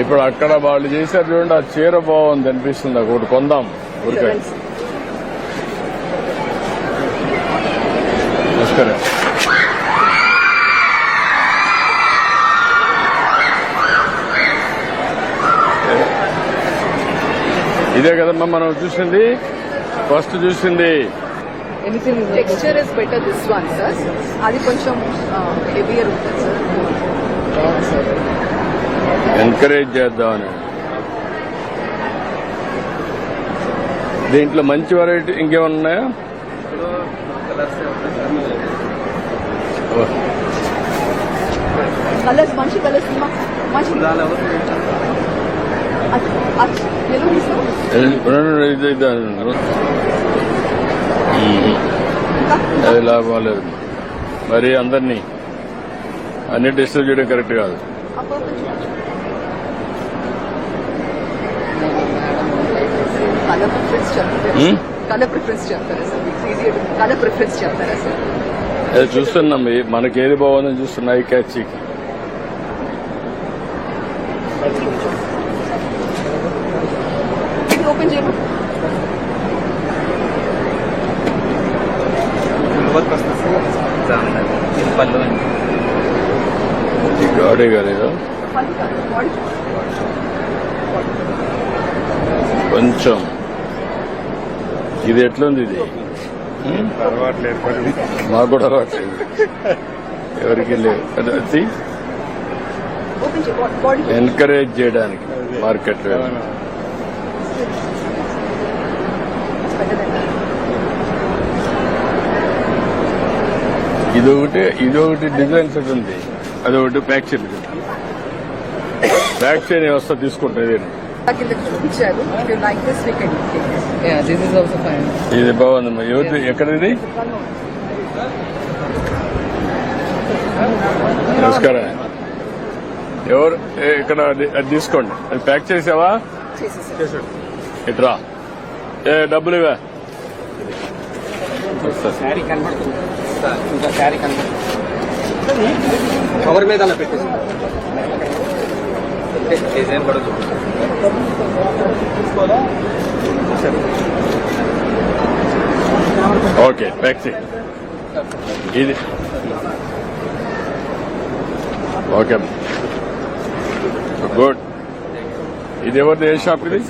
ఇప్పుడు అక్కడ వాళ్ళు చేశారు చూడండి, ఆ చీర బాగుంది అనిపిస్తుంది, ఒకటి కొందాం ఊరికే. నమస్కారం. ఇదే కదమ్మా మనం చూసింది, ఫస్ట్ చూసింది. Texture is better this one sir, అది కొంచెం హెవియర్ ఉంటుంది సార్. ఎంకరేజ్ చేద్దామని. దీంట్లో మంచి వెరైటీ ఇంకేమన్నా ఉన్నాయా? కలర్స్ మంచి కలర్స్ మంచి అది లాభం లేదు. మరి అందరినీ అన్ని డిస్టర్బ్ చేయడం కరెక్ట్ కాదు. కలర్ ప్రిఫరెన్స్ చెప్తారా సార్? అది చూస్తున్నాం, మనకి ఏది బాగుందని చూస్తున్నా. ఈ క్యాచ్ ఓపెన్ చేయమా. గాడే కాలేదా కొంచెం? ఇది ఎట్లుంది? ఇది మాకు కూడా అలవాట్లేదు, ఎవరికి లేదు. ఎంకరేజ్ చేయడానికి మార్కెట్. ఇదొకటి డిజైన్ సెట్ ఉంది, అదొకటి బ్యాక్ చైన్. బ్యాక్ చైన్ వ్యవస్థ తీసుకుంటుంది. ఇది బాగుందమ్మా. ఎవరు ఎక్కడ? ఇది నమస్కారం. ఎవరు ఇక్కడ? అది తీసుకోండి. అది ప్యాక్ చేసావా? ఇట్రా. డబ్బులు ఇవా? ఇంకా శారీ కనబడుతుంది. కవర్ మీద పెట్టేసి డిజైన్ పడదు. ఓకే, ప్యాక్ చేయి. ఇది ఓకే, గుడ్. ఇది ఎవరిది? ఏ షాప్ ఇది?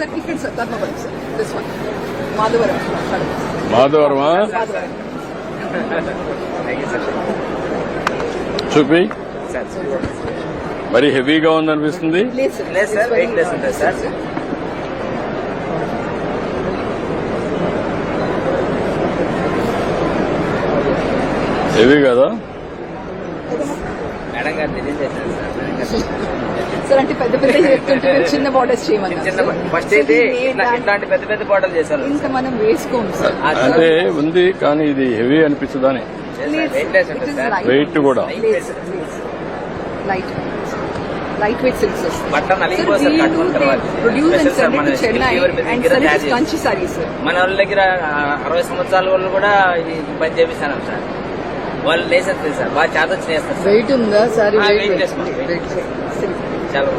మాధవరమా? చూపి. మరి హెవీగా ఉందనిపిస్తుంది. హెవీ కదా? సార్ అంటే పెద్ద పెద్ద చేస్తుంటే చిన్న బార్డర్స్ చేయమని ఫస్ట్ అయితే ఇట్లాంటి పెద్ద పెద్ద బార్డర్ చేశారు. ఇంకా మనం వేసుకోము సార్. అంటే ఉంది కానీ ఇది హెవీ అనిపించదని. వెయిట్ కూడా light weight silks Kanchi saris. మన వాళ్ళ దగ్గర 60 సంవత్సరాల వాళ్ళు కూడా ఈ పని చేపిస్తాను సార్. వాళ్ళు లేసేస్తారు సార్, బాగా చేతొచ్చి చేస్తారు. వెయిట్ ఉందా సారీ? చాలా.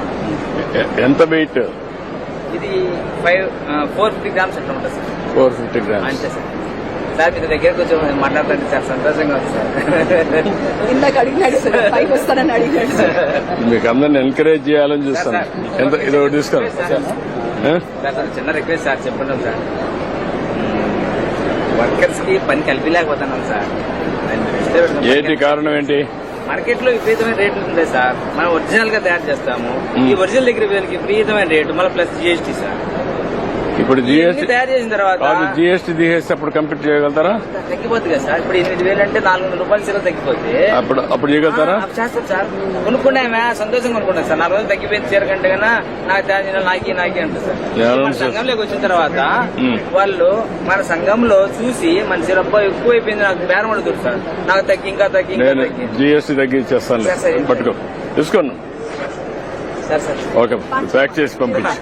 ఎంత వెయిట్? ఇది 450 గ్రామ్స్ అట్లా ఉంటుంది సార్. 450 గ్రామ్స్ అంతే సార్. సార్ మీ దగ్గర కొంచెం మాట్లాడుతుంటే చాలా సంతోషంగా ఉంది సార్. ఇందాక అడిగినాడు సార్, పైకి వస్తానని అడిగాడు సార్. మీకు అందరిని ఎంకరేజ్ చేయాలని చూస్తాను. ఎంత ఇది ఒకటి తీసుకోండి సార్. చిన్న రిక్వెస్ట్ సార్, చెప్పండి సార్. వర్కర్స్ కి పని కలిపిలేకపోతున్నాం సార్. ఏంటి కారణం? ఏంటి? మార్కెట్ లో విపరీతమైన రేట్లు ఉంది సార్. మనం ఒరిజినల్ గా తయారు చేస్తాము. ఈ ఒరిజినల్ దగ్గర విపరీతమైన రేటు, మళ్ళీ ప్లస్ GST సార్. ఇప్పుడు GST తయారు చేసిన తర్వాత GST తీసేస్తే అప్పుడు కంప్లీట్ చేయగలుగుతారా? తగ్గిపోతుంది కదా సార్. ఇప్పుడు 8,000 అంటే 400 రూపాయలు సీర తగ్గిపోతే అప్పుడు చేయగలుగుతారా? చేస్తాం సార్. కొనుక్కున్నామే సంతోషంగా కొనుక్కున్నాం సార్. 4 రోజులు తగ్గిపోయింది చీర కంటే కన్నా నాకు తయారు నాకే అంటారు సార్. మన సంఘంలోకి వచ్చిన తర్వాత వాళ్ళు మన సంఘంలో చూసి మన చీర ఎక్కువ అయిపోయింది, నాకు బేరం అడుగుతారు సార్. నాకు తగ్గి ఇంకా తగ్గి GST తగ్గించేస్తాను. పట్టుకో, తీసుకోండి. ఓకే, ప్యాక్ చేసి పంపించి.